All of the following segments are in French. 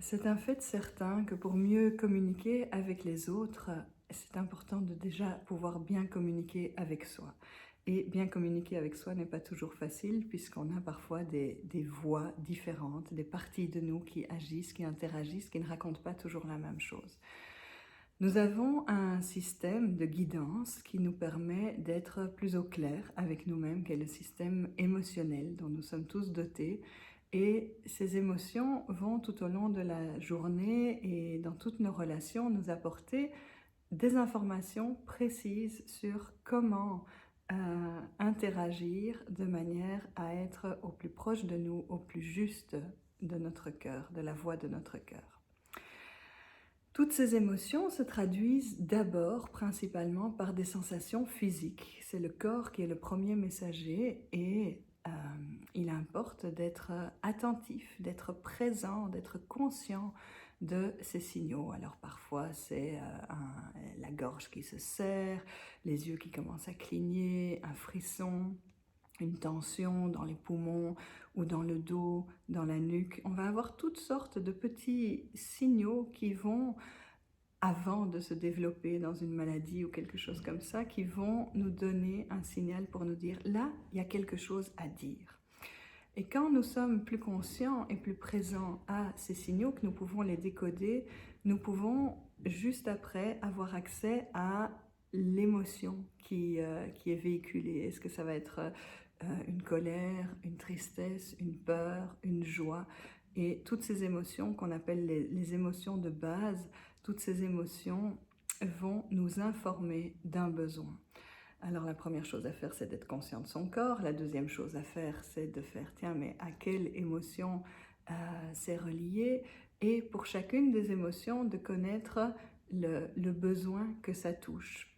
C'est un fait certain que pour mieux communiquer avec les autres, c'est important de déjà pouvoir bien communiquer avec soi. Et bien communiquer avec soi n'est pas toujours facile puisqu'on a parfois des voix différentes, des parties de nous qui agissent, qui interagissent, qui ne racontent pas toujours la même chose. Nous avons un système de guidance qui nous permet d'être plus au clair avec nous-mêmes, qui est le système émotionnel dont nous sommes tous dotés. Et ces émotions vont tout au long de la journée et dans toutes nos relations nous apporter des informations précises sur comment interagir de manière à être au plus proche de nous, au plus juste de notre cœur, de la voix de notre cœur. Toutes ces émotions se traduisent d'abord principalement par des sensations physiques. C'est le corps qui est le premier messager et il importe d'être attentif, d'être présent, d'être conscient de ces signaux. Alors parfois c'est la gorge qui se serre, les yeux qui commencent à cligner, un frisson, une tension dans les poumons ou dans le dos, dans la nuque. On va avoir toutes sortes de petits signaux qui vont, avant de se développer dans une maladie ou quelque chose comme ça, qui vont nous donner un signal pour nous dire « là, il y a quelque chose à dire ». Et quand nous sommes plus conscients et plus présents à ces signaux, que nous pouvons les décoder, nous pouvons juste après avoir accès à l'émotion qui est véhiculée. Est-ce que ça va être une colère, une tristesse, une peur, une joie? Et toutes ces émotions qu'on appelle les émotions de base, toutes ces émotions vont nous informer d'un besoin. Alors la première chose à faire, c'est d'être conscient de son corps. La deuxième chose à faire, c'est de faire, tiens, mais à quelle émotion c'est relié? Et pour chacune des émotions, de connaître le besoin que ça touche.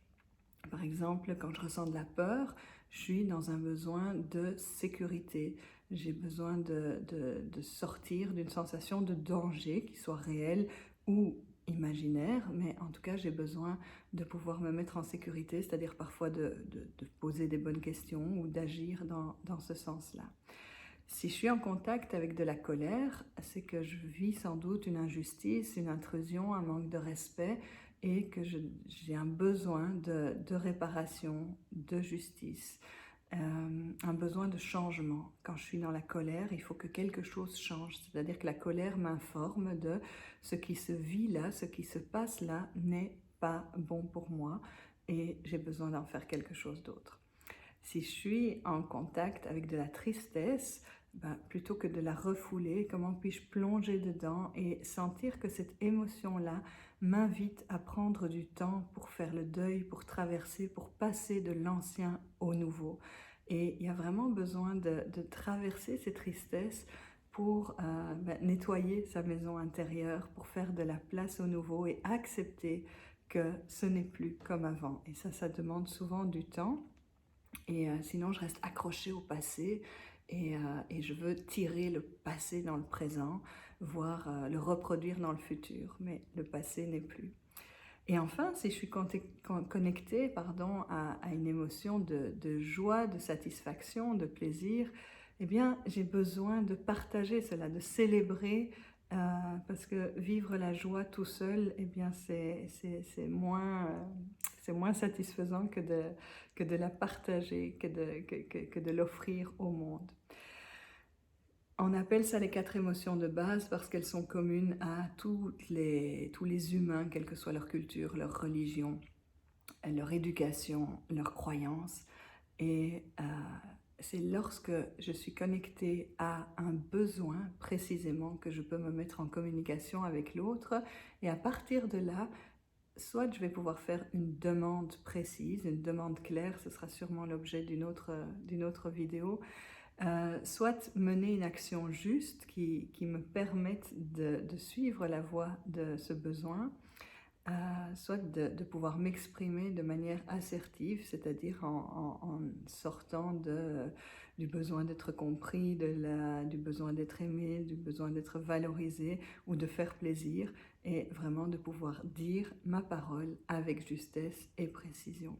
Par exemple, quand je ressens de la peur, je suis dans un besoin de sécurité. J'ai besoin de sortir d'une sensation de danger, qui soit réelle ou imaginaire, mais en tout cas, j'ai besoin de pouvoir me mettre en sécurité, c'est-à-dire parfois de poser des bonnes questions ou d'agir dans ce sens-là. Si je suis en contact avec de la colère, c'est que je vis sans doute une injustice, une intrusion, un manque de respect et que j'ai un besoin de réparation, de justice, un besoin de changement. Quand je suis dans la colère, il faut que quelque chose change, c'est-à-dire que la colère m'informe de ce qui se vit là, ce qui se passe là n'est pas bon pour moi et j'ai besoin d'en faire quelque chose d'autre. Si je suis en contact avec de la tristesse, plutôt que de la refouler, comment puis-je plonger dedans et sentir que cette émotion-là m'invite à prendre du temps pour faire le deuil, pour traverser, pour passer de l'ancien au nouveau. Et il y a vraiment besoin de traverser ces tristesses pour nettoyer sa maison intérieure, pour faire de la place au nouveau et accepter que ce n'est plus comme avant. Et ça demande souvent du temps. Et sinon, je reste accrochée au passé et je veux tirer le passé dans le présent, voire le reproduire dans le futur, mais le passé n'est plus. Et enfin, si je suis connectée à une émotion de joie, de satisfaction, de plaisir, eh bien, j'ai besoin de partager cela, de célébrer, parce que vivre la joie tout seul, eh bien, c'est moins satisfaisant que de la partager, que de l'offrir au monde. On appelle ça les 4 émotions de base parce qu'elles sont communes à tous les humains, quelle que soit leur culture, leur religion, leur éducation, leurs croyances. Et c'est lorsque je suis connectée à un besoin précisément que je peux me mettre en communication avec l'autre. Et à partir de là, soit je vais pouvoir faire une demande précise, une demande claire, ce sera sûrement l'objet d'une autre vidéo, soit mener une action juste qui me permette de suivre la voie de ce besoin, soit de pouvoir m'exprimer de manière assertive, c'est-à-dire en sortant du besoin d'être compris, du besoin d'être aimé, du besoin d'être valorisé ou de faire plaisir, et vraiment de pouvoir dire ma parole avec justesse et précision.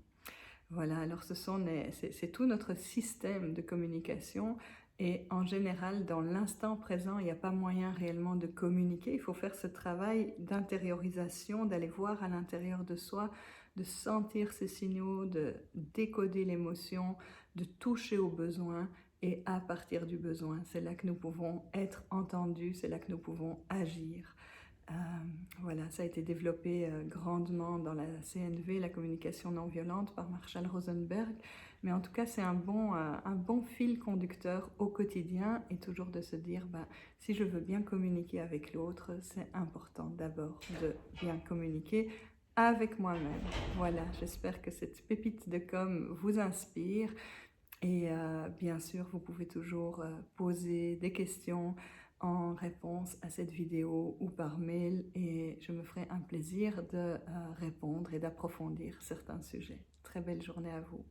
Voilà, alors c'est tout notre système de communication Et en général, dans l'instant présent, il n'y a pas moyen réellement de communiquer. Il faut faire ce travail d'intériorisation, d'aller voir à l'intérieur de soi, de sentir ces signaux, de décoder l'émotion, de toucher au besoin. Et à partir du besoin, c'est là que nous pouvons être entendus, c'est là que nous pouvons agir. Euh, voilà, ça a été développé grandement dans la CNV, la communication non violente, par Marshall Rosenberg. Mais en tout cas, c'est un bon fil conducteur au quotidien, et toujours de se dire, si je veux bien communiquer avec l'autre, c'est important d'abord de bien communiquer avec moi-même. Voilà, j'espère que cette pépite de com vous inspire. Et bien sûr, vous pouvez toujours poser des questions en réponse à cette vidéo ou par mail, et je me ferai un plaisir de répondre et d'approfondir certains sujets. Très belle journée à vous.